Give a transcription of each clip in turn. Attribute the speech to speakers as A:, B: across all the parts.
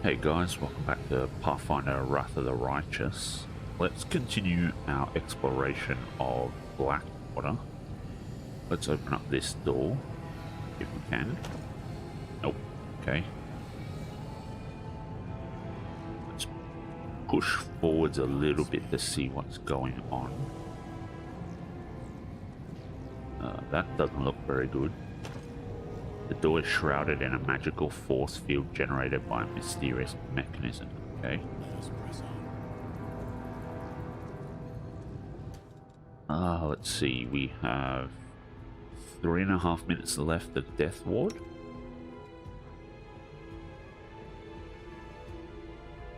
A: Hey guys, welcome back to Pathfinder Wrath of the Righteous. Let's continue our exploration of Blackwater. Let's open up this door, if we can. Nope. Okay. Let's push forwards a little bit to see what's going on. That doesn't look very good. The door is shrouded in a magical force field generated by a mysterious mechanism. Okay. Let's see. We have 3.5 minutes left of Death Ward.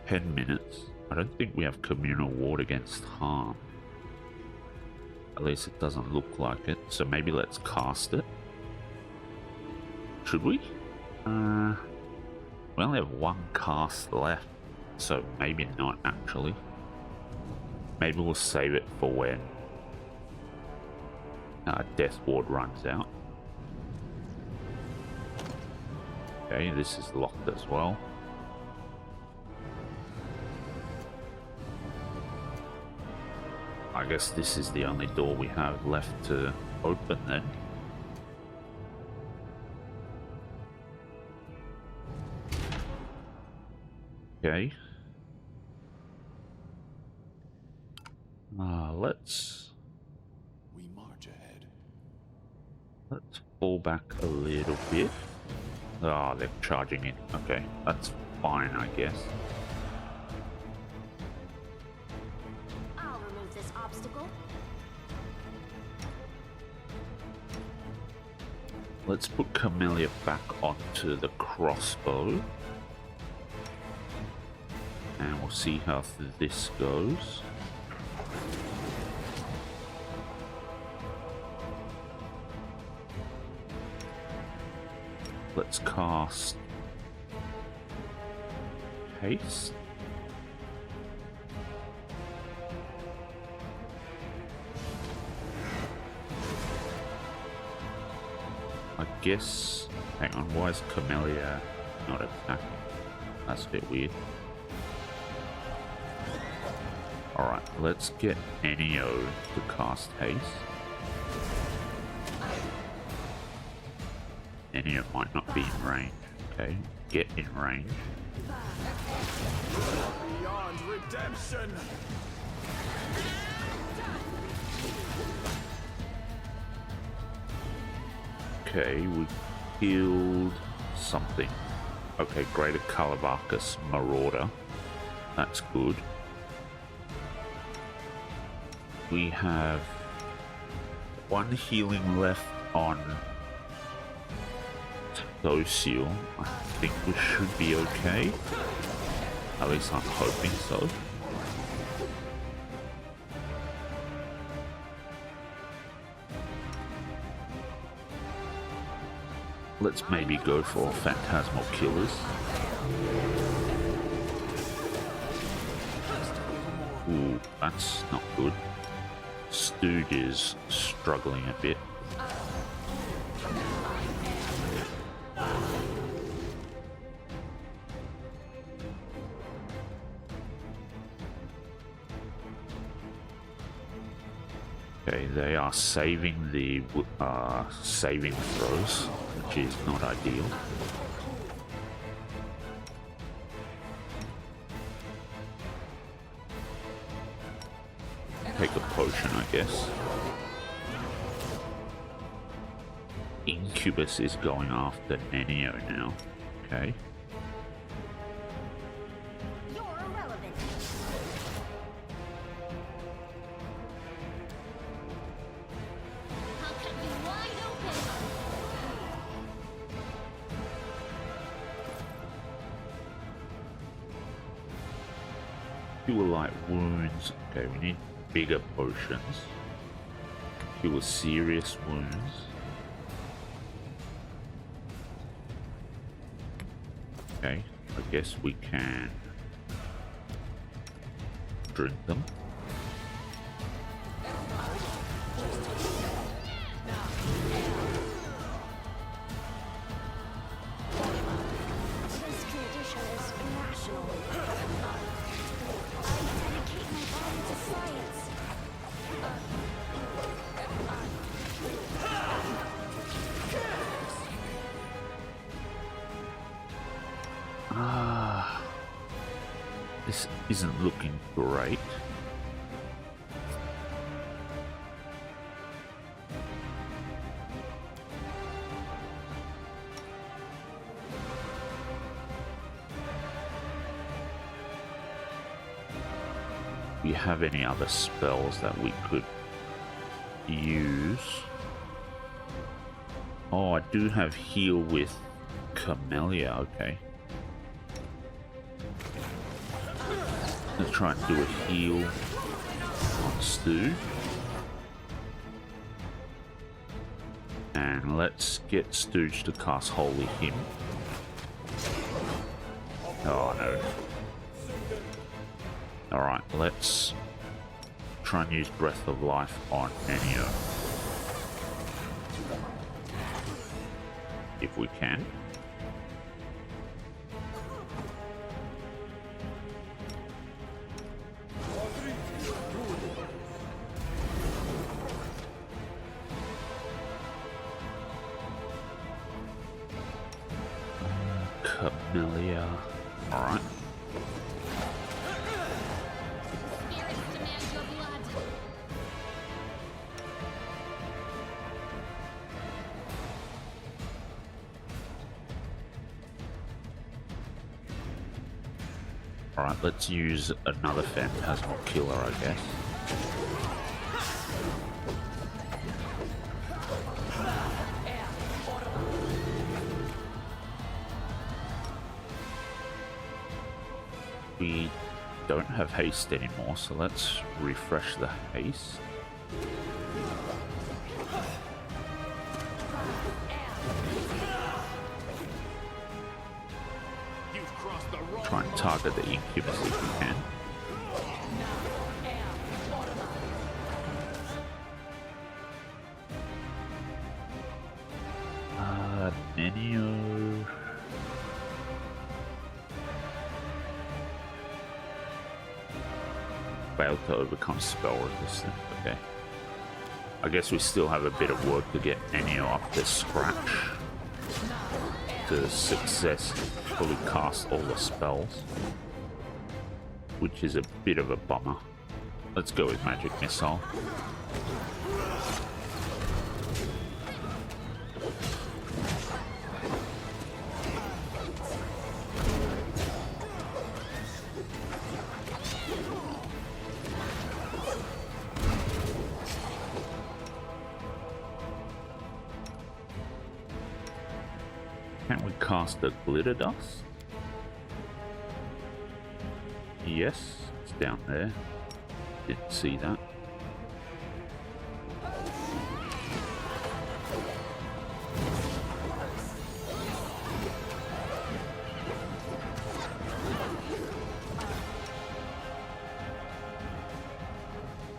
A: 10 minutes. I don't think we have Communal Ward against harm. At least it doesn't look like it. So maybe let's cast it. Should we? We only have one cast left, so maybe not actually. Maybe we'll save it for when Death Ward runs out. Okay, this is locked as well. I guess this is the only door we have left to open then. Okay.
B: We march ahead.
A: Let's fall back a little bit. Ah, they're charging in. Okay, that's fine, I guess.
C: I'll remove this obstacle.
A: Let's put Camellia back onto the crossbow. And we'll see how this goes. Let's cast haste. I guess. Hang on, why is Camellia not attacking? That's a bit weird. Alright, let's get Enio to cast haste. Enio might not be in range. Okay, get in range.
B: Beyond redemption.
A: Okay, we killed something. Okay, Greater Calavarcus Marauder. That's good. We have one healing left on Social. I think we should be okay. At least I'm hoping so. Let's maybe go for Phantasmal Killers. Ooh, that's not good. Stooge is struggling a bit. Okay, they are saving the saving throws, which is not ideal. Take a potion, I guess. Incubus is going after Enio now. Okay.
C: You're irrelevant. I'll cut you wide open.
A: Cure light wounds. Okay, we need bigger potions. Cure serious wounds. Okay, I guess we can drink them.
C: This condition is
A: This isn't looking great. Do you have any other spells that we could use? Oh, I do have heal with Camellia, okay. Let's try and do a heal on Stu. And let's get Stooge to cast Holy Hymn. Oh no. Alright, let's try and use Breath of Life on Nenio. If we can. Camellia. Alright.
C: Spirits demand your blood.
A: Alright, let's use another Phantasmal Killer, I guess. We don't have haste anymore, so let's refresh the haste. Try and target the Incubus if we can. Nenio. Failed to overcome spell resistance. Okay. I guess we still have a bit of work to get Nenio up to scratch to successfully cast all the spells, which is a bit of a bummer. Let's go with Magic Missile. Can we cast the Glitter Dust? Yes, it's down there. Didn't see that.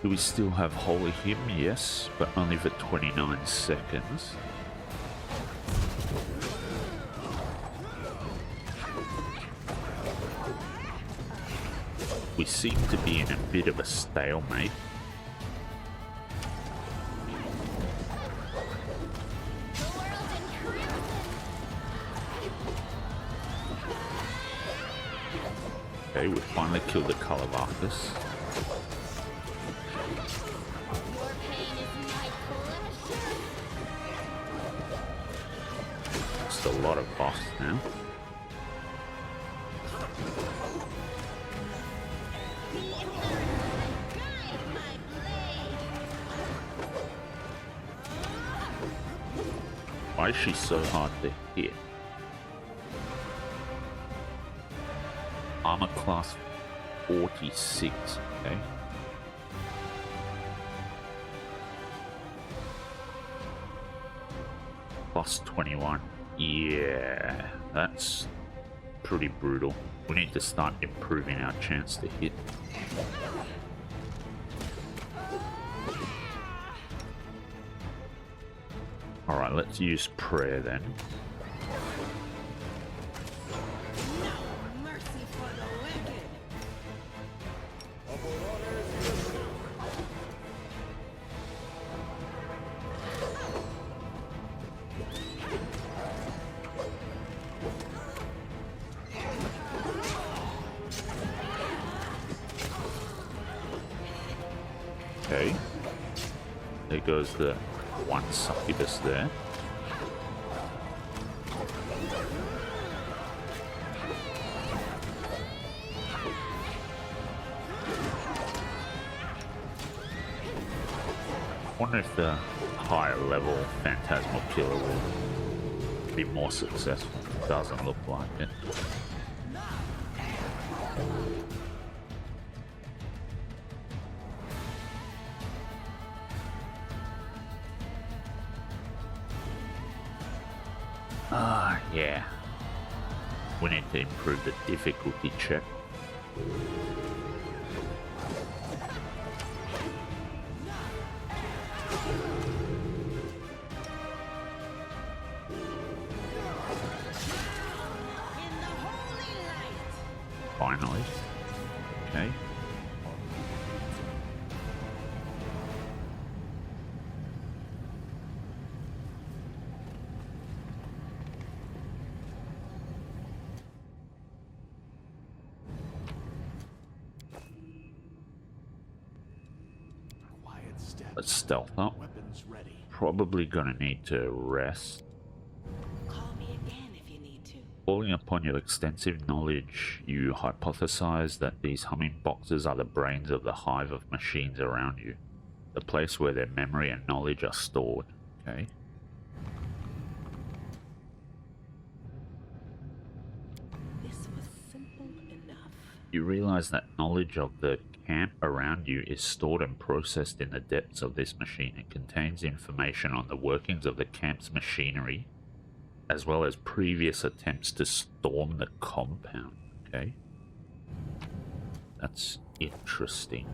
A: Do we still have Holy Hymn? Yes, but only for 29 seconds. We seem to be in a bit of a stalemate.
C: The world in crimson.
A: Okay, we finally killed the Calavarcus.
C: Your pain is my pleasure.
A: Just a lot of boss now.
C: The inheritance guide my blade.
A: Why is she so hard to hit? Armor class 46, okay. Plus 21. Yeah, that's pretty brutal. We need to start improving our chance to hit. Alright, let's use prayer then.
D: No mercy for the wicked.
A: Okay. There goes the one succubus there. I wonder if the higher level Phantasmal Killer will be more successful. Doesn't look like it. Yeah. We need to improve the difficulty check. Finally. Okay.
B: Quiet step.
A: Let's stealth up.
B: Weapons ready.
A: Probably gonna need to rest.
D: Call me again if you need to.
A: Falling upon your extensive knowledge, you hypothesize that these humming boxes are the brains of the hive of machines around you, the place where their memory and knowledge are stored. Okay.
D: This was simple enough.
A: You realize that knowledge of the camp around you is stored and processed in the depths of this machine. It contains information on the workings of the camp's machinery, as well as previous attempts to storm the compound. Okay. That's interesting.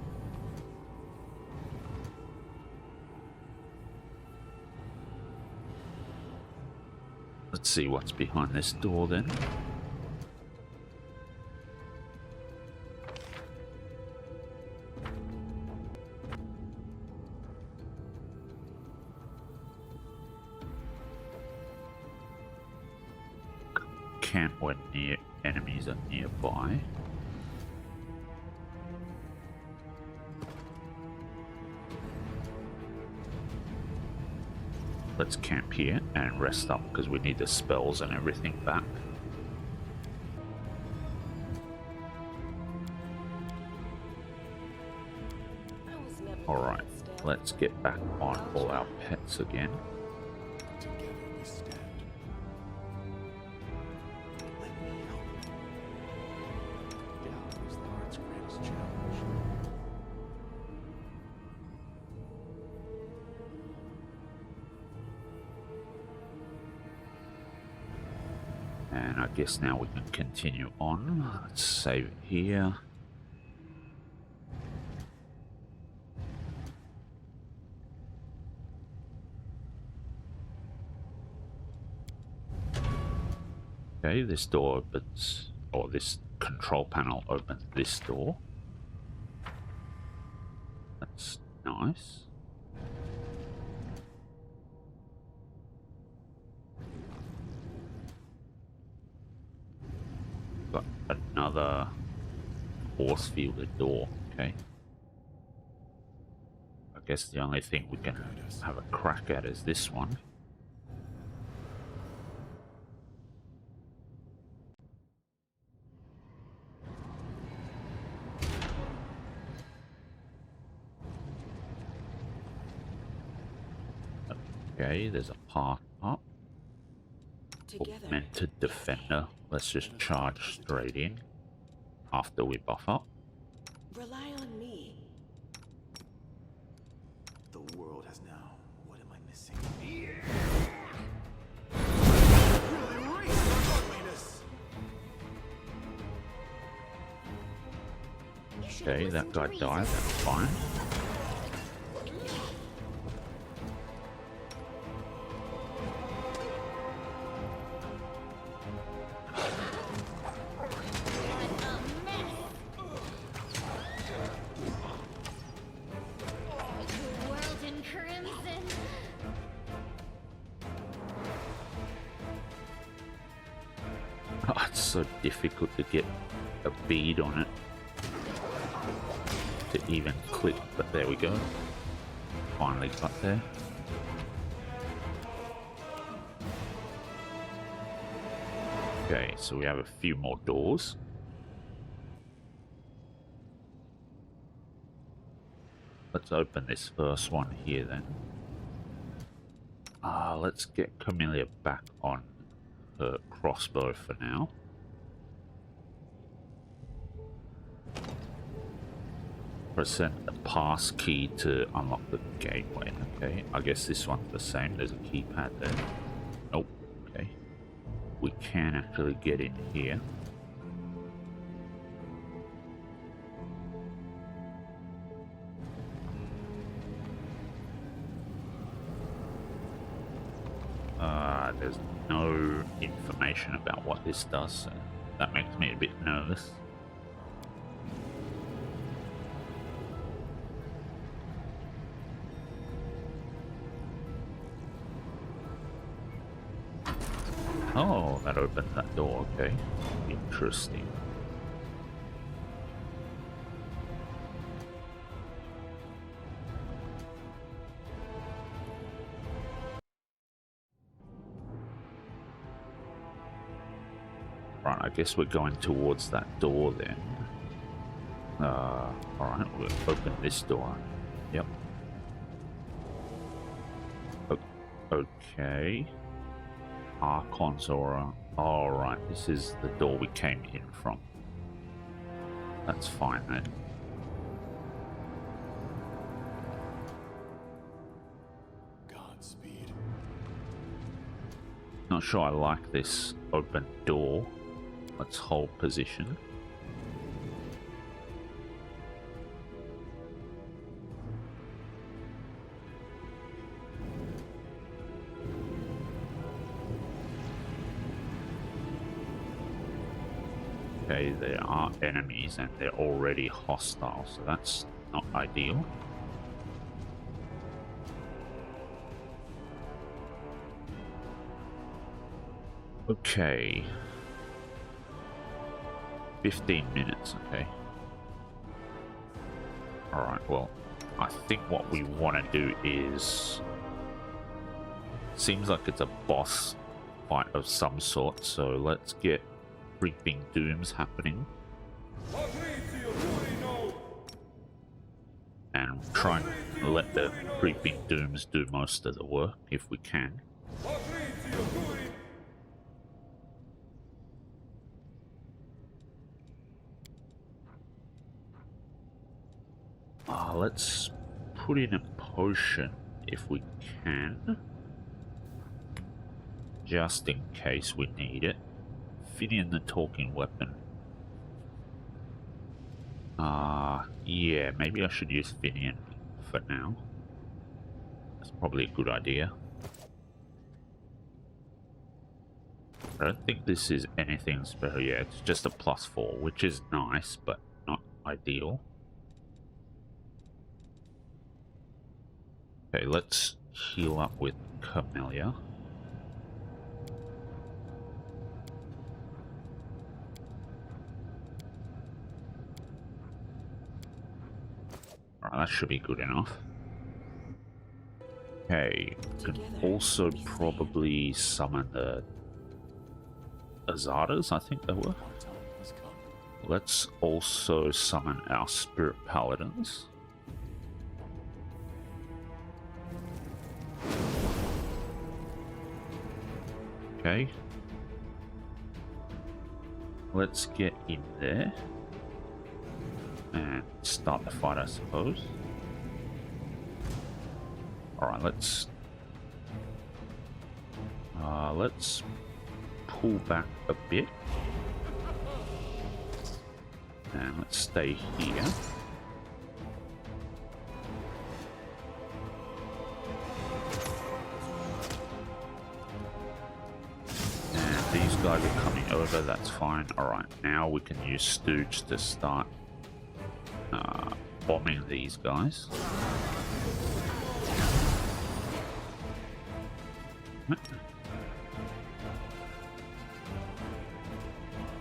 A: Let's see what's behind this door then. Camp when near enemies are nearby. Let's camp here and rest up because we need the spells and everything back. Alright, let's get back on all our pets again.
B: Together we stand. Let me help. Doubt is the heart's greatest challenge.
A: And I guess now we can continue on. Let's save it here. Okay, this door opens, or this control panel opens this door. That's nice. Got another force fielded door, okay. I guess the only thing we can have a crack at is this one. Okay, there's a path up.
D: Together.
A: Augmented Defender. Let's just charge straight in after we buff up.
D: Rely on me.
B: The world has now. What am I missing? Really raised our ugliness.
A: Okay, that guy died, that's fine. Oh, it's so difficult to get a bead on it. to even click, but there we go. Finally got there. Okay, so we have a few more doors. Let's open this first one here then. Let's get Camellia back on her crossbow for now. Present a pass key to unlock the gateway. Okay, I guess this one's the same. There's a keypad there. Nope. Okay. We can actually get in here. There's no information about what this does, so that makes me a bit nervous. Oh, that opened that door, okay. Interesting. Right, I guess we're going towards that door then. Alright, we'll open this door. Yep. Okay. Archon's aura. Alright, this is the door we came in from. That's fine then.
B: Godspeed.
A: Not sure I like this open door. Let's hold position. Okay, there are enemies and they're already hostile, so that's not ideal. Okay. 15 minutes, okay. Alright, well, I think what we want to do is... Seems like it's a boss fight of some sort, so let's get Creeping Dooms happening. And try and let the Creeping Dooms do most of the work, if we can. Let's put in a potion if we can, just in case we need it. Fit in the talking weapon. Yeah, maybe I should use Finian for now. That's probably a good idea. I don't think this is anything special. Yeah, it's just a +4, which is nice, but not ideal. Okay, let's heal up with Camellia. Alright, that should be good enough. Okay, can also probably summon the Azadas, I think they were.
B: Our time has come.
A: Let's also summon our Spirit Paladins. Okay. Let's get in there and start the fight, I suppose. Alright, let's pull back a bit. And let's stay here. These guys are coming over, that's fine. Alright, now we can use Stooge to start bombing these guys.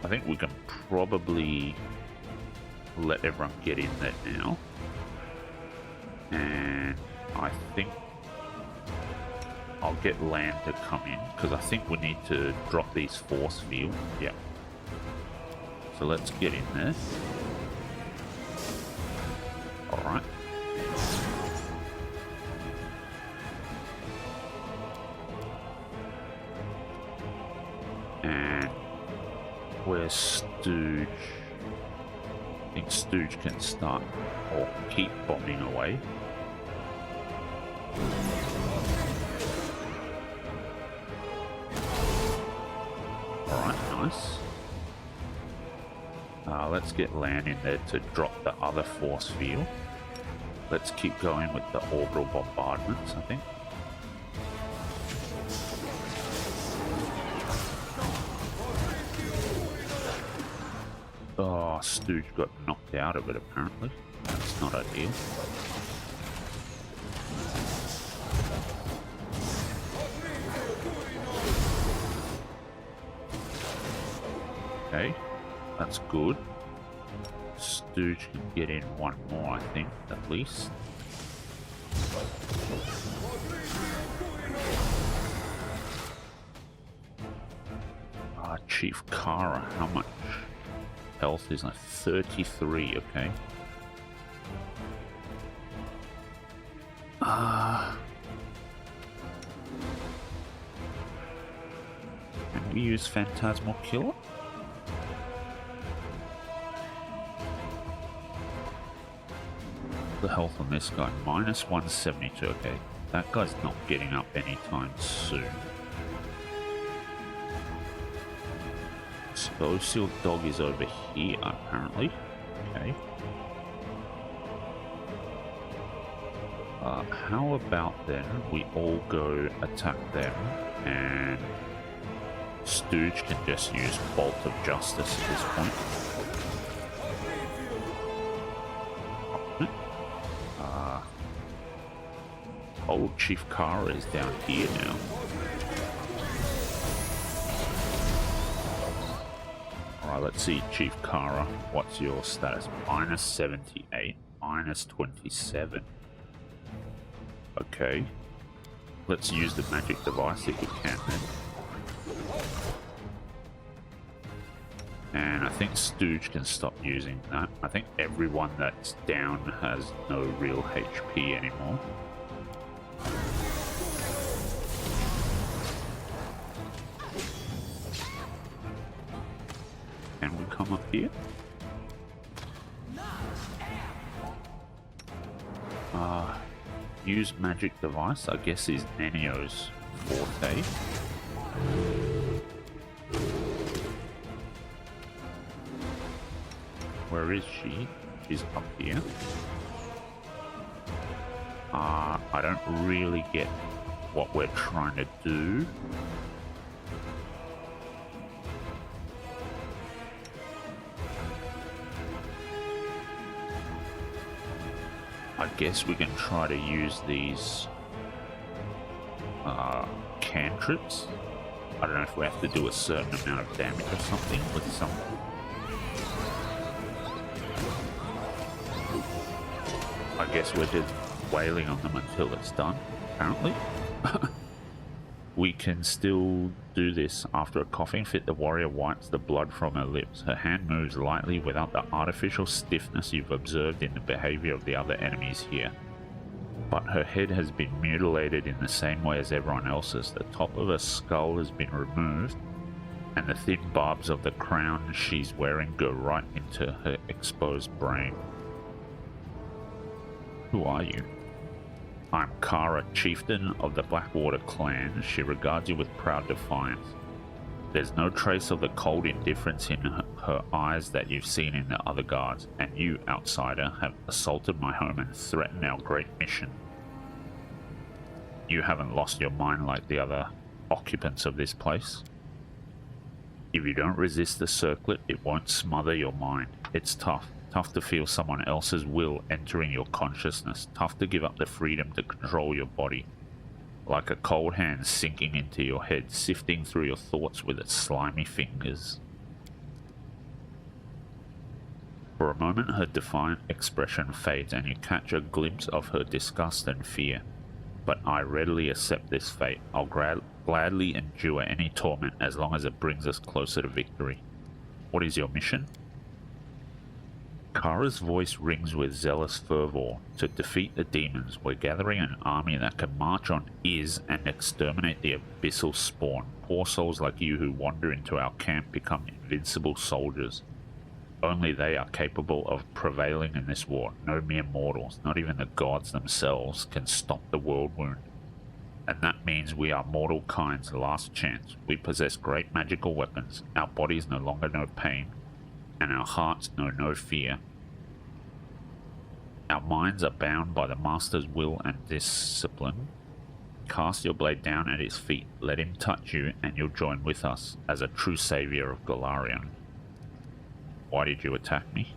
A: I think we can probably let everyone get in there now. And I think I'll get land to come in, because I think we need to drop these force fields. Yeah. So let's get in there. Alright. And where's Stooge? I think Stooge can start or keep bombing away. Alright, nice. Let's get land in there to drop the other force field. Let's keep going with the orbital bombardments, I think. Oh, Stooge got knocked out of it apparently. That's not ideal. Okay, that's good. Stooge can get in one more, I think, at least. Chief Kara, how much health is like 33, okay. Can we use Phantasmal Killer? The health on this guy, minus 172, okay. That guy's not getting up anytime soon. Social Dog is over here, apparently. Okay. How about then we all go attack them, and Stooge can just use Bolt of Justice at this point. Old Chief Kara is down here now. Alright, let's see, Chief Kara, what's your status? Minus 78, minus 27. Okay. Let's use the magic device if we can then. And I think Stooge can stop using that. I think everyone that's down has no real HP anymore. Can we come up here? Use magic device, I guess, is Nenio's forte. Where is she? She's up here. I don't really get what we're trying to do. I guess we can try to use these cantrips. I don't know if we have to do a certain amount of damage or something with some. I guess we're just wailing on them until it's done, apparently. We can still do this. After a coughing fit, the warrior wipes the blood from her lips. Her hand moves lightly without the artificial stiffness you've observed in the behavior of the other enemies here. But her head has been mutilated in the same way as everyone else's. The top of her skull has been removed, and the thin barbs of the crown she's wearing go right into her exposed brain. Who are you? I'm Kara, chieftain of the Blackwater clan. She regards you with proud defiance. There's no trace of the cold indifference in her eyes that you've seen in the other guards, and you, outsider, have assaulted my home and threatened our great mission. You haven't lost your mind like the other occupants of this place. If you don't resist the circlet, it won't smother your mind. It's tough. Tough to feel someone else's will entering your consciousness. Tough to give up the freedom to control your body. Like a cold hand sinking into your head, sifting through your thoughts with its slimy fingers. For a moment her defiant expression fades and you catch a glimpse of her disgust and fear. But I readily accept this fate. I'll gladly endure any torment as long as it brings us closer to victory. What is your mission? Kara's voice rings with zealous fervor. To defeat the demons, we're gathering an army that can march on Iz and exterminate the abyssal spawn. Poor souls like you who wander into our camp become invincible soldiers. Only they are capable of prevailing in this war. No mere mortals, not even the gods themselves, can stop the world wound. And that means we are mortal kind's last chance. We possess great magical weapons. Our bodies no longer know pain, and our hearts know no fear. Our minds are bound by the Master's will and discipline. Cast your blade down at his feet. Let him touch you, and you'll join with us as a true savior of Golarion. Why did you attack me?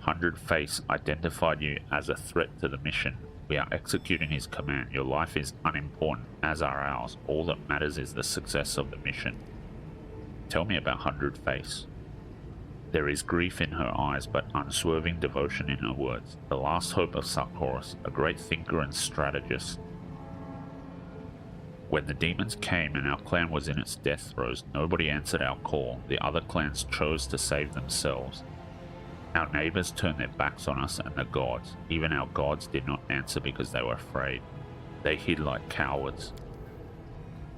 A: 100 Face identified you as a threat to the mission. We are executing his command. Your life is unimportant, as are ours. All that matters is the success of the mission. Tell me about 100 Face. There is grief in her eyes, but unswerving devotion in her words. The last hope of Sarkoris, a great thinker and strategist. When the demons came and our clan was in its death throes, nobody answered our call. The other clans chose to save themselves. Our neighbors turned their backs on us and the gods. Even our gods did not answer because they were afraid. They hid like cowards.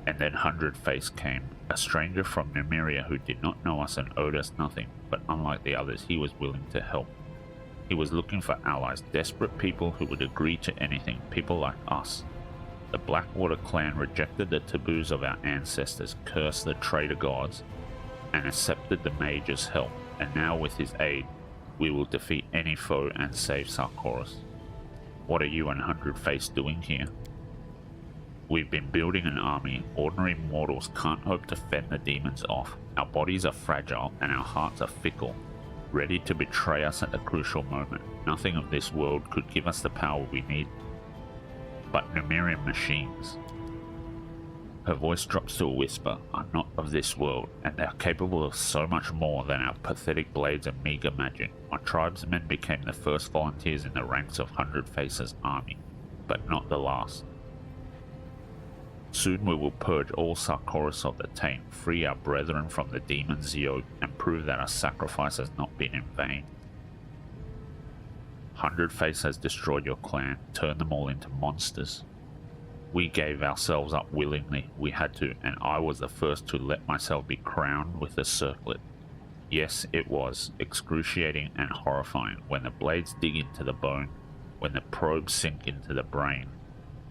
A: And then 100 Face came, a stranger from Nymeria who did not know us and owed us nothing, but unlike the others, he was willing to help. He was looking for allies, desperate people who would agree to anything, people like us. The Blackwater clan rejected the taboos of our ancestors, cursed the traitor gods, and accepted the mage's help, and now with his aid, we will defeat any foe and save Sarkoris. What are you and 100 Face doing here? We've been building an army. Ordinary mortals can't hope to fend the demons off. Our bodies are fragile and our hearts are fickle, ready to betray us at the crucial moment. Nothing of this world could give us the power we need but Numerian machines. Her voice drops to a whisper, are not of this world, and they are capable of so much more than our pathetic blades and meager magic. My tribesmen became the first volunteers in the ranks of 100 Faces' army, but not the last. Soon we will purge all Sarkoris of the taint, free our brethren from the demon's yoke, and prove that our sacrifice has not been in vain. 100 Face has destroyed your clan, turned them all into monsters. We gave ourselves up willingly, we had to, and I was the first to let myself be crowned with a circlet. Yes, it was excruciating and horrifying when the blades dig into the bone, when the probes sink into the brain.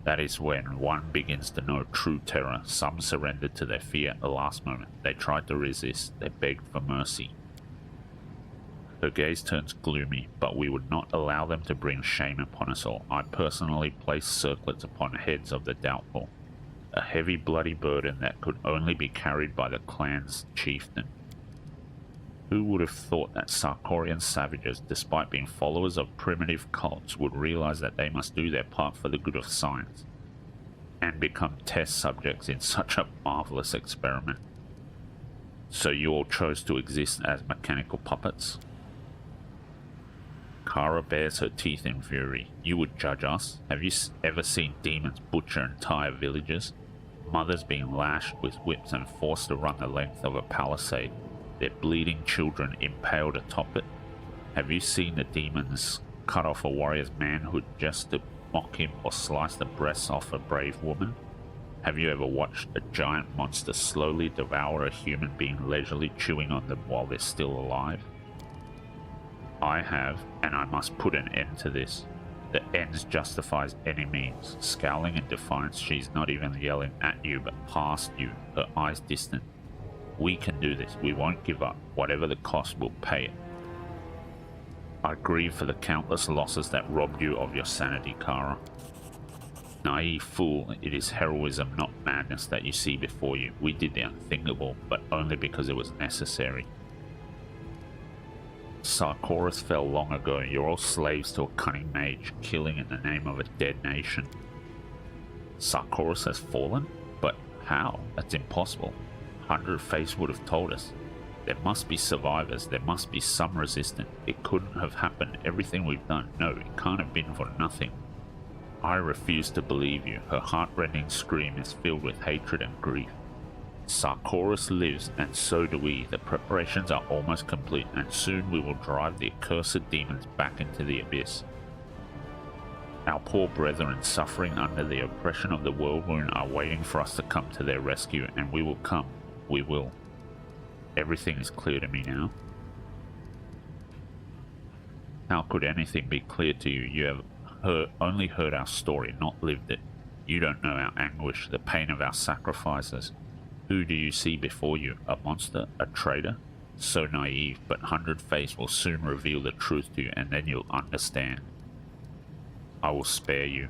A: That is when one begins to know true terror. Some surrendered to their fear at the last moment. They tried to resist, they begged for mercy. Her gaze turns gloomy, but we would not allow them to bring shame upon us all. I personally placed circlets upon heads of the doubtful, a heavy bloody burden that could only be carried by the clan's chieftain. Who would have thought that Sarkorian savages, despite being followers of primitive cults, would realize that they must do their part for the good of science, and become test subjects in such a marvelous experiment? So you all chose to exist as mechanical puppets? Kara bares her teeth in fury. You would judge us? Have you ever seen demons butcher entire villages? Mothers being lashed with whips and forced to run the length of a palisade, their bleeding children impaled atop it? Have you seen the demons cut off a warrior's manhood just to mock him or slice the breasts off a brave woman? Have you ever watched a giant monster slowly devour a human being, leisurely chewing on them while they're still alive? I have, and I must put an end to this. The ends justifies any means. Scowling in defiance, she's not even yelling at you, but past you, her eyes distant. We can do this. We won't give up. Whatever the cost, we'll pay it. I grieve for the countless losses that robbed you of your sanity, Kara. Naive fool, it is heroism, not madness, that you see before you. We did the unthinkable, but only because it was necessary. Sarkoris fell long ago. You're all slaves to a cunning mage, killing in the name of a dead nation. Sarkoris has fallen? But how? That's impossible. 100 Face would have told us. There must be survivors. There must be some resistance. It couldn't have happened. Everything we've done. No, it can't have been for nothing. I refuse to believe you. Her heartrending scream is filled with hatred and grief. Sarkoris lives, and so do we. The preparations are almost complete, and soon we will drive the accursed demons back into the abyss. Our poor brethren suffering under the oppression of the whirlwind are waiting for us to come to their rescue, and we will come. We will. Everything is clear to me now. How could anything be clear to you? You have only heard our story, not lived it. You don't know our anguish, the pain of our sacrifices. Who do you see before you? A monster? A traitor? So naive, but 100 Face will soon reveal the truth to you, and then you'll understand. I will spare you.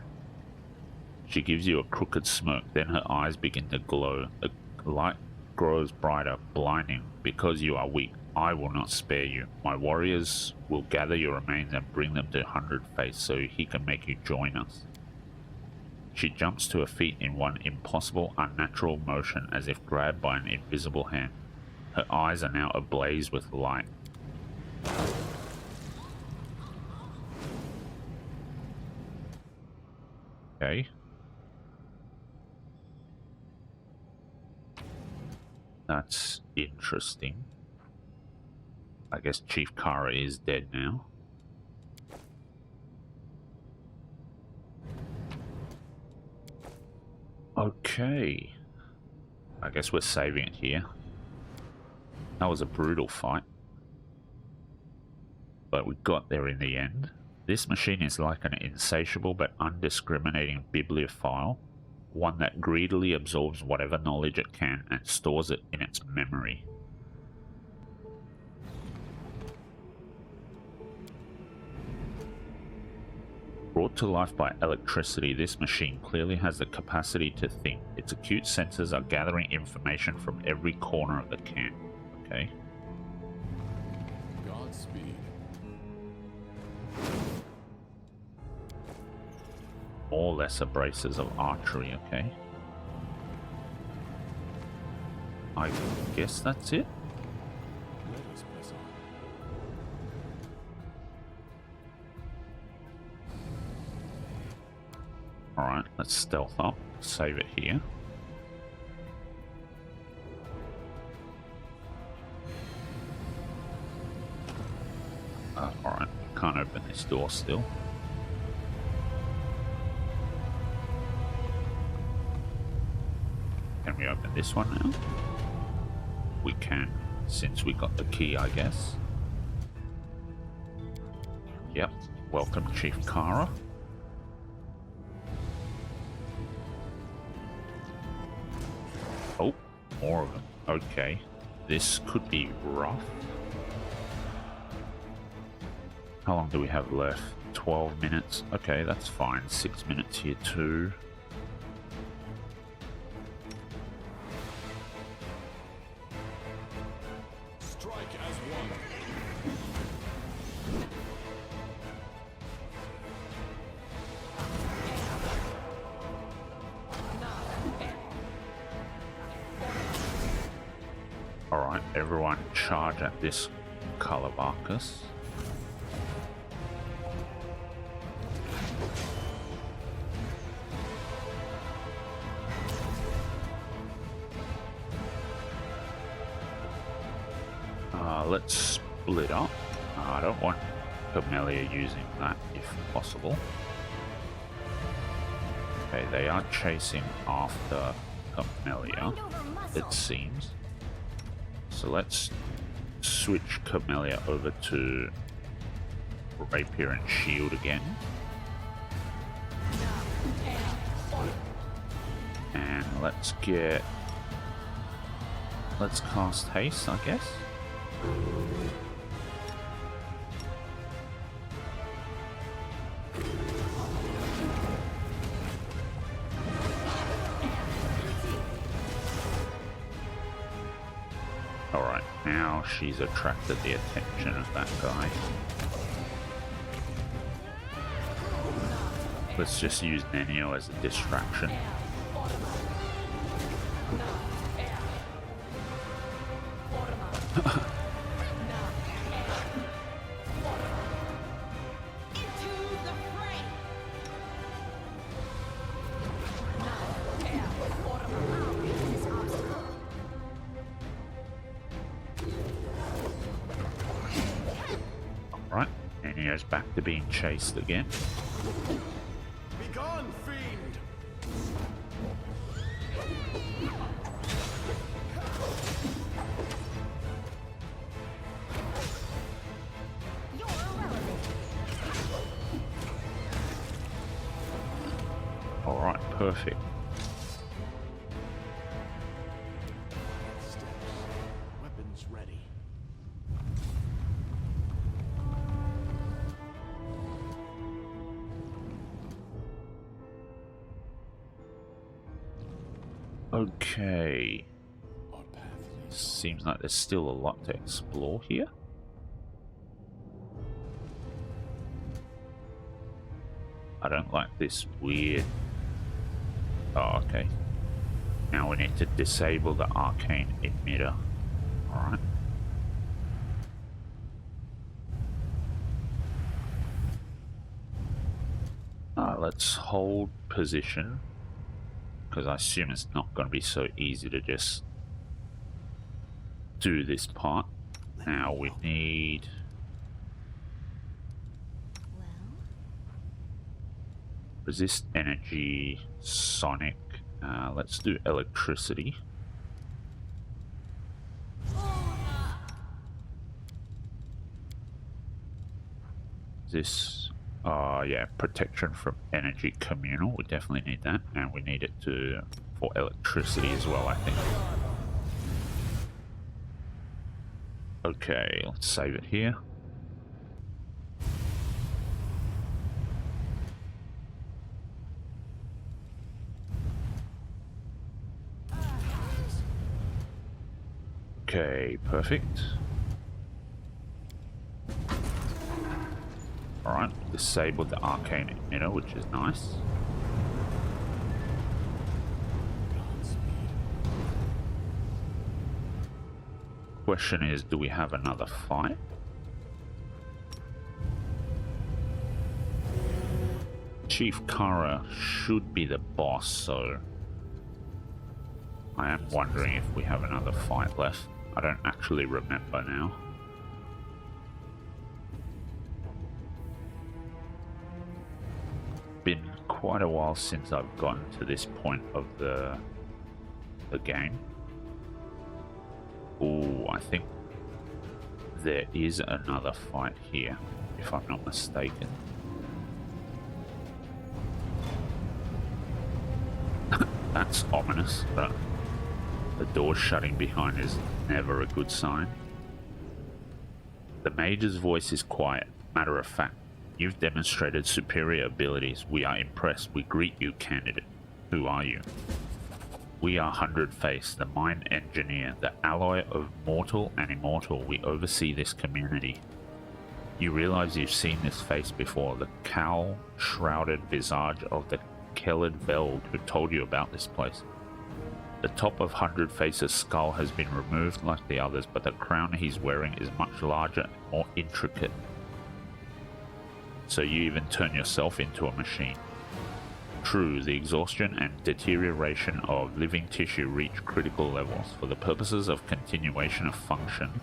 A: She gives you a crooked smirk, then her eyes begin to glow. The light grows brighter, blinding. Because you are weak, I will not spare you. My warriors will gather your remains and bring them to 100 Face so he can make you join us. She jumps to her feet in one impossible, unnatural motion as if grabbed by an invisible hand. Her eyes are now ablaze with light. Okay. That's interesting. I guess Chief Kara is dead now. Okay. I guess we're saving it here. That was a brutal fight. But we got there in the end. This machine is like an insatiable but undiscriminating bibliophile, one that greedily absorbs whatever knowledge it can and stores it in its memory. Brought to life by electricity, this machine clearly has the capacity to think. Its acute senses are gathering information from every corner of the camp. Okay.
B: Godspeed.
A: More lesser braces of archery, okay. I guess that's it.
B: Let us press on.
A: Alright, let's stealth up, save it here. Alright, can't open this door still. Can we open this one now? We can, since we got the key, I guess. Yep, welcome Chief Kara. Oh, more of them. Okay, this could be rough. How long do we have left? 12 minutes. Okay, that's fine. 6 minutes here too.
B: Strike as one.
A: Alright, everyone charge at this Calabarcus. Let's split up. I don't want Camellia using that if possible. Okay, they are chasing after Camellia, it seems. So let's switch Camellia over to Rapier and Shield again. And let's cast Haste, I guess. Alright, now she's attracted the attention of that guy. Let's just use Nenio as a distraction. Right, and he goes back to being chased again.
B: Begone, fiend!
C: You're irrelevant.
A: Alright, perfect.
B: Steps. Weapons ready.
A: Okay.
B: Our path leads
A: Seems like there's still a lot to explore here. I don't like this weird... Oh, okay. Now we need to disable the arcane emitter. Alright. Let's hold position, because I assume it's not going to be so easy to just do this part. Now we need...
C: Well,
A: resist energy, sonic. Let's do electricity. This, yeah, protection from energy communal. We definitely need that, and we need it to for electricity as well, I think. Okay, let's save it here. Okay, perfect. Alright, disabled the arcane emitter, which is nice. Question is, do we have another fight? Chief Kara should be the boss, so I am wondering if we have another fight left. I don't actually remember now. Been quite a while since I've gotten to this point of the game. Oh, I think there is another fight here, if I'm not mistaken. That's ominous, but the door shutting behind is never a good sign. The Mage's voice is quiet, matter of fact. You've demonstrated superior abilities. We are impressed. We greet you, candidate. Who are you? We are Hundred Face, the Mind Engineer, the alloy of mortal and immortal. We oversee this community. You realize you've seen this face before, the cowl-shrouded visage of the Kellid Veld who told you about this place. The top of Hundred Face's skull has been removed like the others, but the crown he's wearing is much larger and more intricate. So you even turn yourself into a machine. True, the exhaustion and deterioration of living tissue reach critical levels. For the purposes of continuation of function,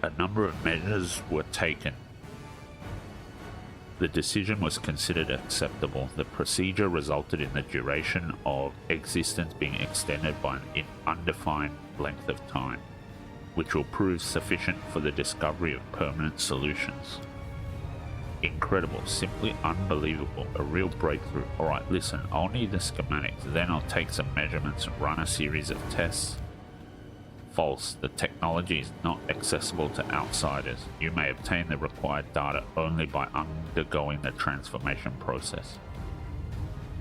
A: a number of measures were taken. The decision was considered acceptable. The procedure resulted in the duration of existence being extended by an undefined length of time, which will prove sufficient for the discovery of permanent solutions. Incredible, simply unbelievable, a real breakthrough. Alright, listen, I'll need the schematics, then I'll take some measurements and run a series of tests. False, the technology is not accessible to outsiders. You may obtain the required data only by undergoing the transformation process.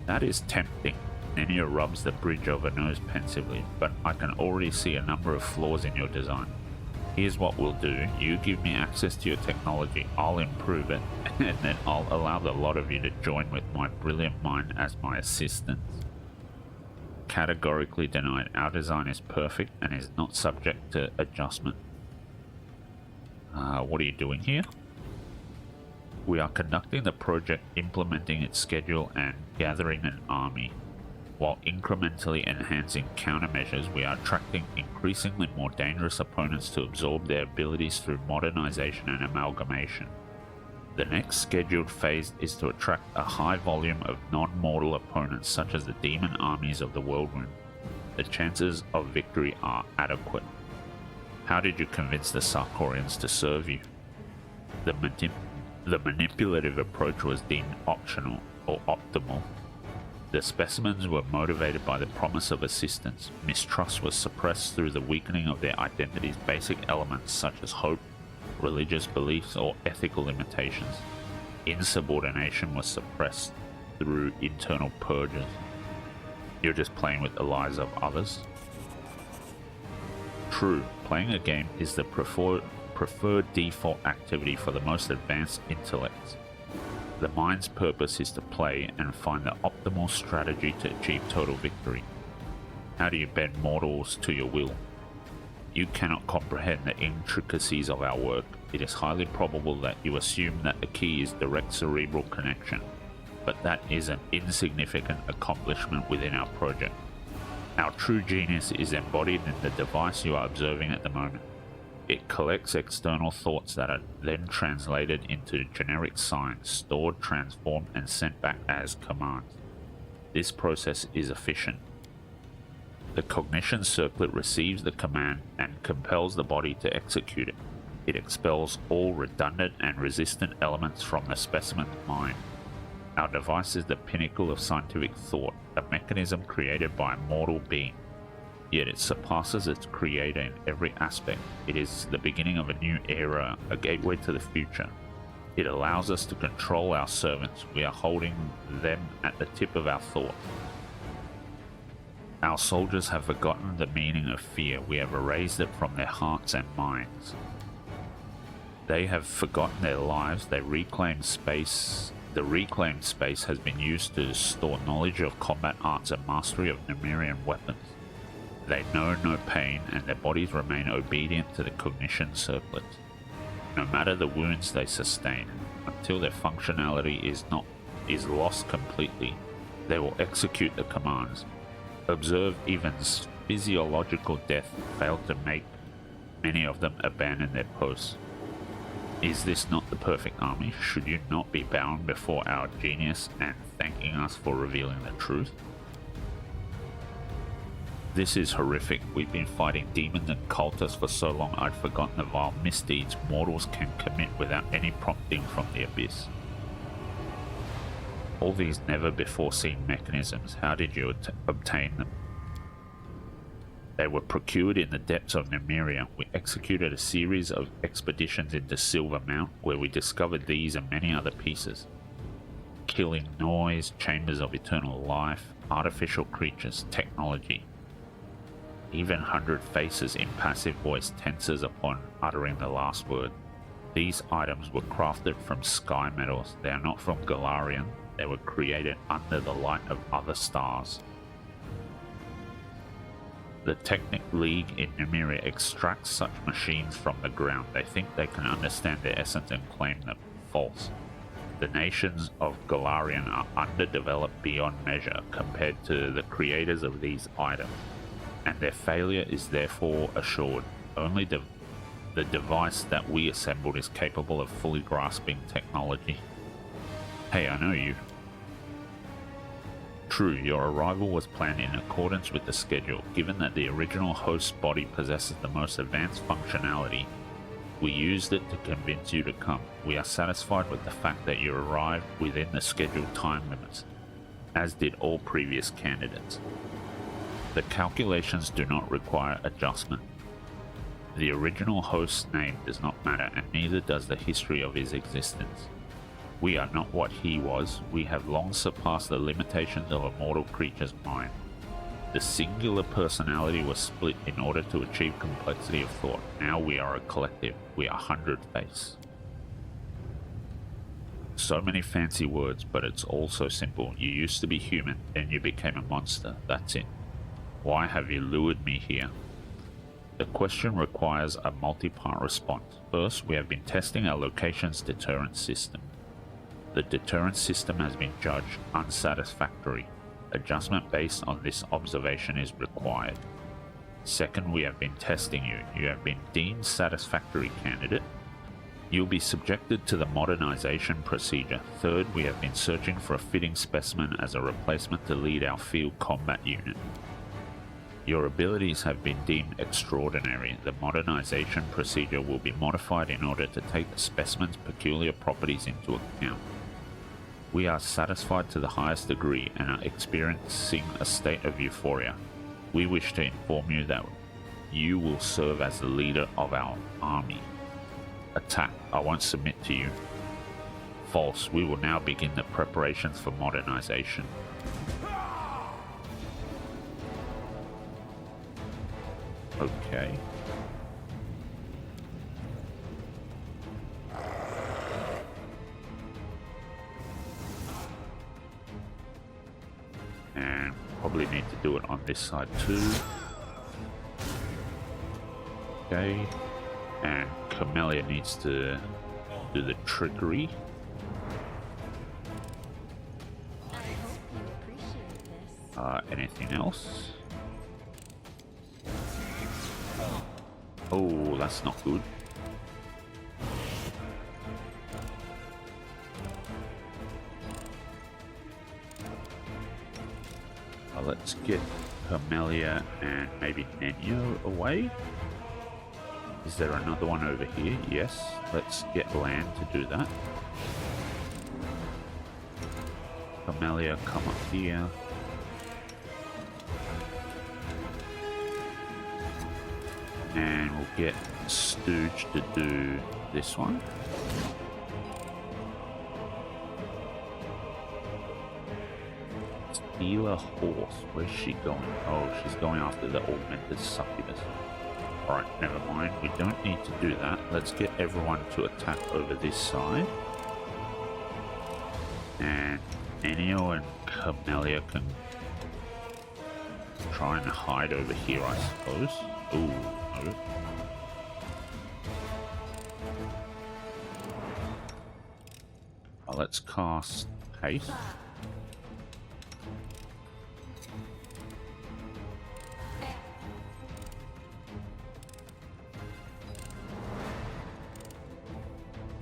A: That is tempting. Nenia rubs the bridge of her nose pensively, but I can already see a number of flaws in your design. Here's what we'll do. You give me access to your technology, I'll improve it, and then I'll allow the lot of you to join with my brilliant mind as my assistants. Categorically denied. Our design is perfect and is not subject to adjustment. What are you doing here? We are conducting the project, implementing its schedule, and gathering an army. While incrementally enhancing countermeasures, we are attracting increasingly more dangerous opponents to absorb their abilities through modernization and amalgamation. The next scheduled phase is to attract a high volume of non-mortal opponents such as the demon armies of the Whirlwind. The chances of victory are adequate. How did you convince the Sarkorians to serve you? The manipulative approach was deemed optional or optimal. The specimens were motivated by the promise of assistance. Mistrust was suppressed through the weakening of their identity's basic elements such as hope, religious beliefs, or ethical limitations. Insubordination was suppressed through internal purges. You're just playing with the lives of others? True, playing a game is the preferred default activity for the most advanced intellects. The mind's purpose is to play and find the optimal strategy to achieve total victory. How do you bend mortals to your will? You cannot comprehend the intricacies of our work. It is highly probable that you assume that the key is direct cerebral connection, but that is an insignificant accomplishment within our project. Our true genius is embodied in the device you are observing at the moment. It collects external thoughts that are then translated into generic signs, stored, transformed, and sent back as commands. This process is efficient. The cognition circlet receives the command and compels the body to execute it. It expels all redundant and resistant elements from the specimen's mind. Our device is the pinnacle of scientific thought, a mechanism created by a mortal being. Yet it surpasses its creator in every aspect. It is the beginning of a new era, a gateway to the future. It allows us to control our servants. We are holding them at the tip of our thought. Our soldiers have forgotten the meaning of fear. We have erased it from their hearts and minds. They have forgotten their lives. They reclaim space. The reclaimed space has been used to store knowledge of combat arts and mastery of Nemerian weapons. They know no pain, and their bodies remain obedient to the cognition circlets. No matter the wounds they sustain, until their functionality is lost completely, they will execute the commands. Observe, even physiological death failed to make many of them abandon their posts. Is this not the perfect army? Should you not be bound before our genius and thanking us for revealing the truth? This is horrific. We've been fighting demons and cultists for so long I'd forgotten the vile misdeeds mortals can commit without any prompting from the abyss. All these never-before-seen mechanisms, how did you obtain them? They were procured in the depths of Nemeria. We executed a series of expeditions into Silver Mount, where we discovered these and many other pieces. Killing noise, chambers of eternal life, artificial creatures, technology. Even 100 faces in passive voice tenses upon uttering the last word. These items were crafted from sky metals. They are not from Galarian. They were created under the light of other stars. The Technic League in Numeria extracts such machines from the ground. They think they can understand their essence and claim them. False. The nations of Galarian are underdeveloped beyond measure compared to the creators of these items, and their failure is therefore assured. Only the device that we assembled is capable of fully grasping technology. Hey, I know you. True, your arrival was planned in accordance with the schedule. Given that the original host body possesses the most advanced functionality, we used it to convince you to come. We are satisfied with the fact that you arrived within the scheduled time limits, as did all previous candidates. The calculations do not require adjustment. The original host's name does not matter, and neither does the history of his existence. We are not what he was. We have long surpassed the limitations of a mortal creature's mind. The singular personality was split in order to achieve complexity of thought. Now we are a collective. We are 100-face. So many fancy words, but it's all so simple. You used to be human, then you became a monster. That's it. Why have you lured me here? The question requires a multi-part response. First, we have been testing our location's deterrence system. The deterrence system has been judged unsatisfactory. Adjustment based on this observation is required. Second, we have been testing you. You have been deemed satisfactory, candidate. You'll be subjected to the modernization procedure. Third, we have been searching for a fitting specimen as a replacement to lead our field combat unit. Your abilities have been deemed extraordinary. The modernization procedure will be modified in order to take the specimen's peculiar properties into account. We are satisfied to the highest degree and are experiencing a state of euphoria. We wish to inform you that you will serve as the leader of our army. Attack. I won't submit to you. False. We will now begin the preparations for modernization. Okay. And probably need to do it on this side too. Okay. And Camellia needs to do the trickery.
C: I hope you appreciate this.
A: Anything else? Oh, that's not good. Let's get Camellia and maybe Nenio away. Is there another one over here? Yes. Let's get land to do that. Camellia, come up here. And we'll get Stooge to do this one. Steal a horse. Where's she going? Oh, she's going after the augmented succubus. Alright, never mind. We don't need to do that. Let's get everyone to attack over this side. And Nenio and Camellia can try and hide over here, I suppose. Ooh, no. Let's cast haste.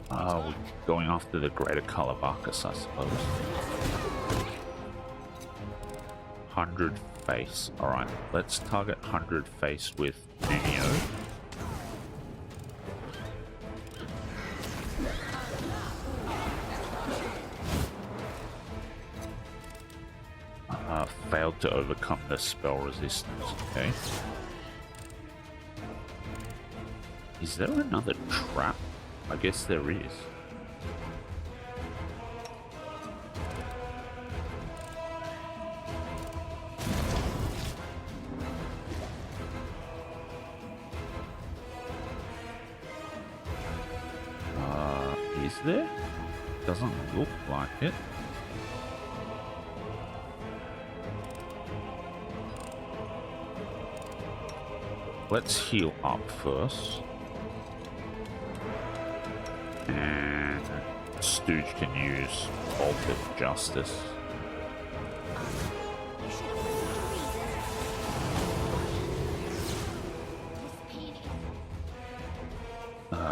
A: We're going after the Greater Calabacus, I suppose. 100 face. Alright, let's target 100 face with Nenio. Failed to overcome the spell resistance. Okay. Is there another trap? I guess there is. Is there? Doesn't look like it. Let's heal up first. And Stooge can use Bolt of Justice.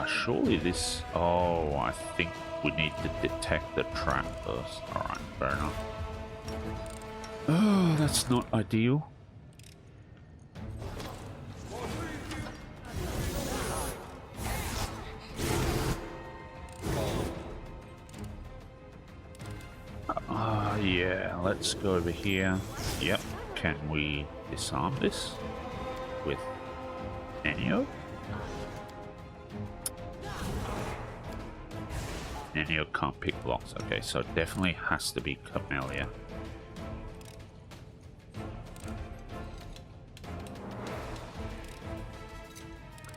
A: Surely this... Oh, I think we need to detect the trap first. Alright, fair enough. Oh, that's not ideal. Yeah, let's go over here. Yep, can we disarm this with Nenio? Nenio can't pick blocks. Okay, so it definitely has to be Camellia.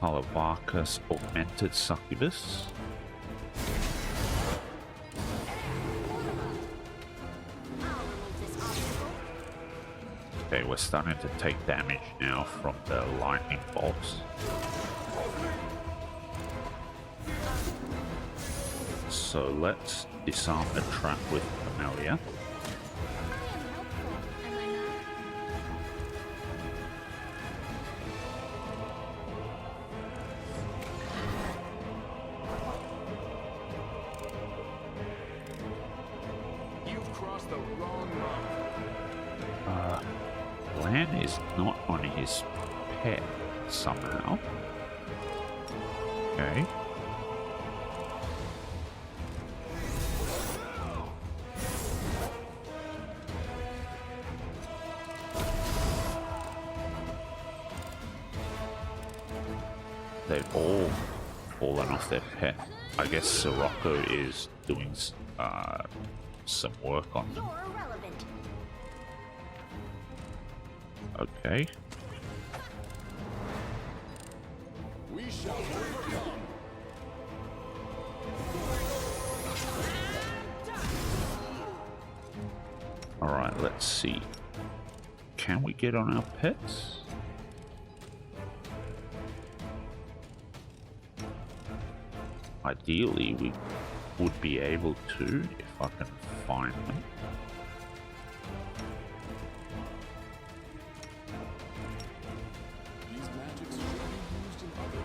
A: Calabacus, augmented succubus. Okay, we're starting to take damage now from the lightning bolts. So let's disarm the trap with Camellia.
B: the wrong month.
A: Lan is not on his pet somehow. Okay. They've all fallen off their pet. I guess Sirocco is doing some work on them.
C: You're irrelevant.
A: Okay.
B: We shall overcome.
A: Alright, let's see. Can we get on our pets? Ideally, we would be able to if I can find them.
B: These magics should be used in other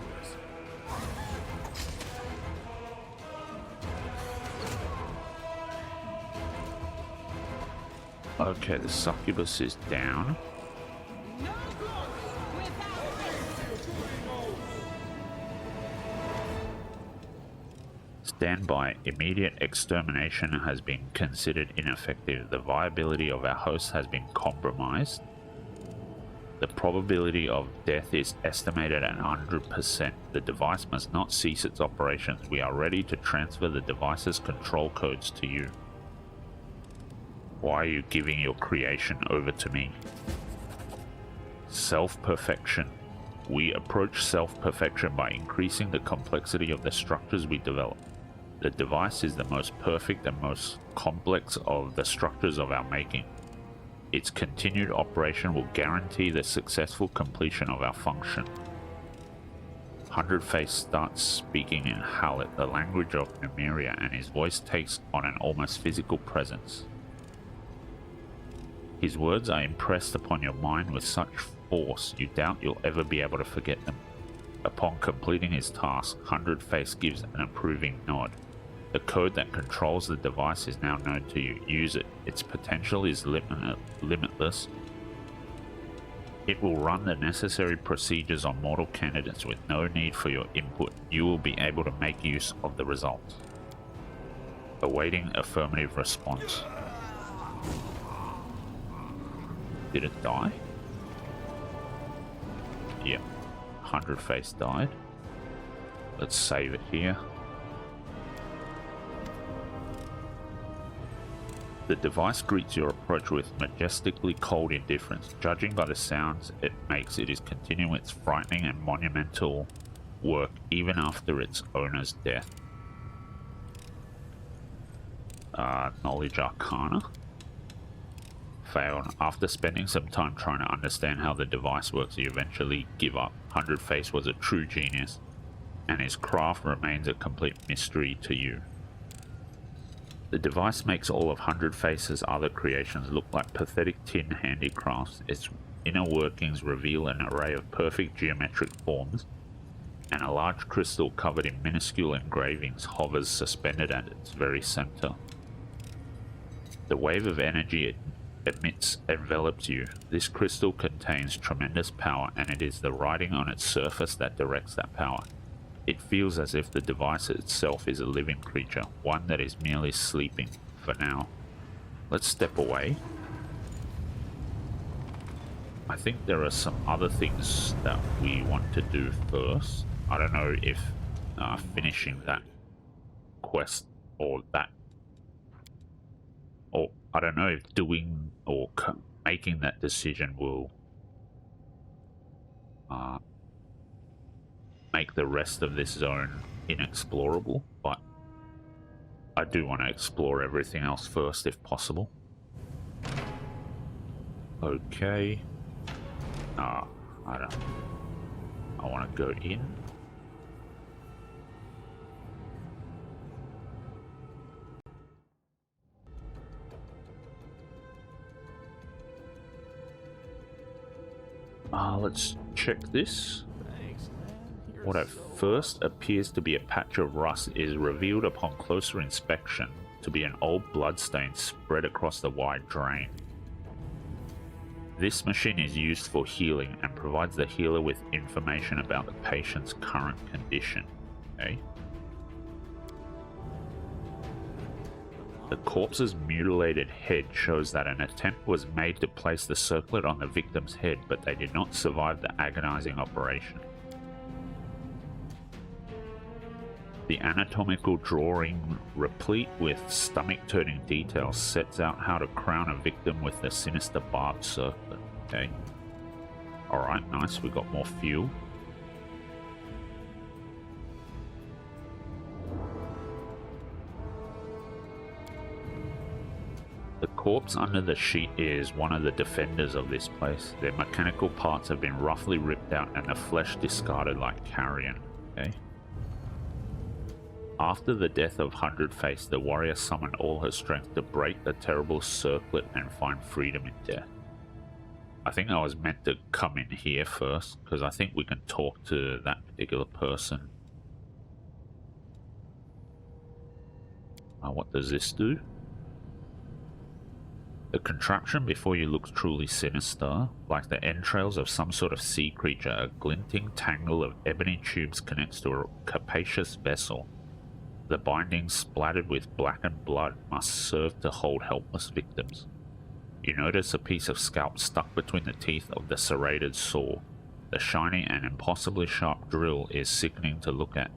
B: ways.
A: Okay, the succubus is down. Standby. Immediate extermination has been considered ineffective. The viability of our host has been compromised. The probability of death is estimated at 100%. The device must not cease its operations. We are ready to transfer the device's control codes to you. Why are you giving your creation over to me? Self-perfection. We approach self-perfection by increasing the complexity of the structures we develop. The device is the most perfect and most complex of the structures of our making. Its continued operation will guarantee the successful completion of our function. 100-Face starts speaking in Hallett, the language of Numeria, and his voice takes on an almost physical presence. His words are impressed upon your mind with such force you doubt you'll ever be able to forget them. Upon completing his task, 100-Face gives an approving nod. The code that controls the device is now known to you. Use it. Its potential is limitless. It will run the necessary procedures on mortal candidates with no need for your input. You will be able to make use of the results. Awaiting affirmative response. Did it die? Yep. 100-Face died. Let's save it here. The device greets your approach with majestically cold indifference. Judging by the sounds it makes, it is continuing its frightening and monumental work even after its owner's death. Knowledge Arcana. Failed. After spending some time trying to understand how the device works, you eventually give up. 100-Face was a true genius, and his craft remains a complete mystery to you. The device makes all of 100-Face's other creations look like pathetic tin handicrafts. Its inner workings reveal an array of perfect geometric forms, and a large crystal covered in minuscule engravings hovers suspended at its very center. The wave of energy it emits envelops you. This crystal contains tremendous power, and it is the writing on its surface that directs that power. It feels as if the device itself is a living creature, one that is merely sleeping for now. Let's step away. I think there are some other things that we want to do first. I don't know if finishing that quest or that, or I don't know if doing or making that decision will make the rest of this zone inexplorable, but I do want to explore everything else first if possible. Okay. I want to go in. Let's check this.
B: Thanks, man.
A: What at first appears to be a patch of rust is revealed upon closer inspection to be an old bloodstain spread across the wide drain. This machine is used for healing and provides the healer with information about the patient's current condition. Okay. The corpse's mutilated head shows that an attempt was made to place the circlet on the victim's head, but they did not survive the agonizing operation. The anatomical drawing, replete with stomach-turning details, sets out how to crown a victim with the sinister barbed circlet. Okay. Alright, nice, we got more fuel. The corpse under the sheet is one of the defenders of this place. Their mechanical parts have been roughly ripped out and the flesh discarded like carrion. Okay. After the death of Hundred Face, the warrior summoned all her strength to break the terrible circlet and find freedom in death. I think I was meant to come in here first, because I think we can talk to that particular person. What does this do? The contraption before you looks truly sinister, like the entrails of some sort of sea creature. A glinting tangle of ebony tubes connects to a capacious vessel. The bindings, splattered with blackened blood, must serve to hold helpless victims. You notice a piece of scalp stuck between the teeth of the serrated saw. The shiny and impossibly sharp drill is sickening to look at.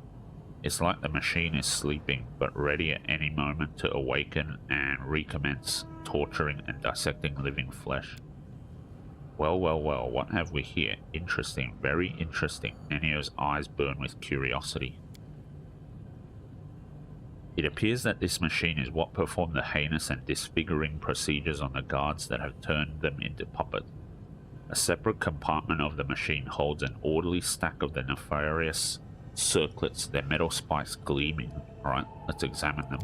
A: It's like the machine is sleeping, but ready at any moment to awaken and recommence torturing and dissecting living flesh. Well, well, well, what have we here? Interesting, very interesting. Nenio's eyes burn with curiosity. It appears that this machine is what performed the heinous and disfiguring procedures on the guards that have turned them into puppets. A separate compartment of the machine holds an orderly stack of the nefarious circlets, their metal spikes gleaming. Alright, let's examine them.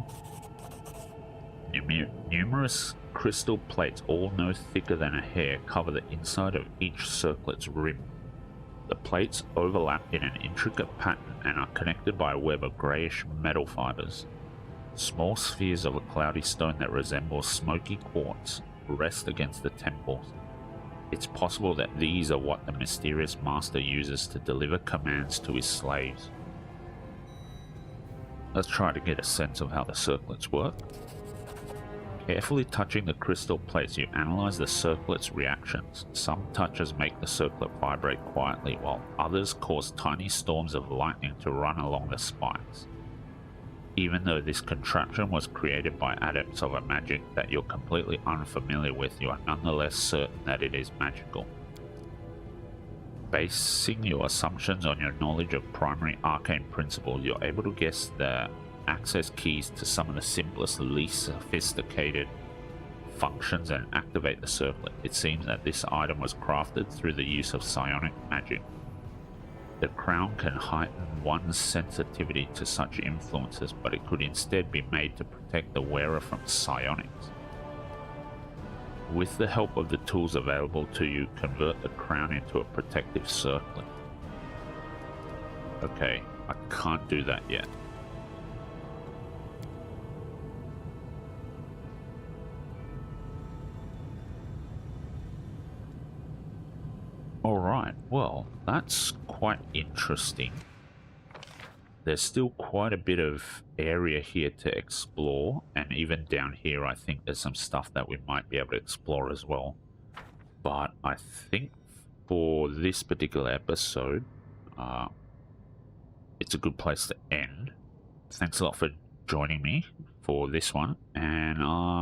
A: Numerous crystal plates, all no thicker than a hair, cover the inside of each circlet's rim. The plates overlap in an intricate pattern and are connected by a web of greyish metal fibers. Small spheres of a cloudy stone that resembles smoky quartz rest against the temples. It's possible that these are what the mysterious master uses to deliver commands to his slaves. Let's try to get a sense of how the circlets work. Carefully touching the crystal plates, you analyze the circlet's reactions. Some touches make the circlet vibrate quietly, while others cause tiny storms of lightning to run along the spikes. Even though this contraption was created by adepts of a magic that you're completely unfamiliar with, you are nonetheless certain that it is magical. Basing your assumptions on your knowledge of primary arcane principles, you're able to guess the access keys to some of the simplest, least sophisticated functions and activate the circlet. It seems that this item was crafted through the use of psionic magic. The crown can heighten one's sensitivity to such influences, but it could instead be made to protect the wearer from psionics. With the help of the tools available to you, convert the crown into a protective circlet. Okay, I can't do that yet. Alright, well, that's quite interesting. There's still quite a bit of area here to explore, and even down here I think there's some stuff that we might be able to explore as well. But I think for this particular episode, it's a good place to end. Thanks a lot for joining me for this one, and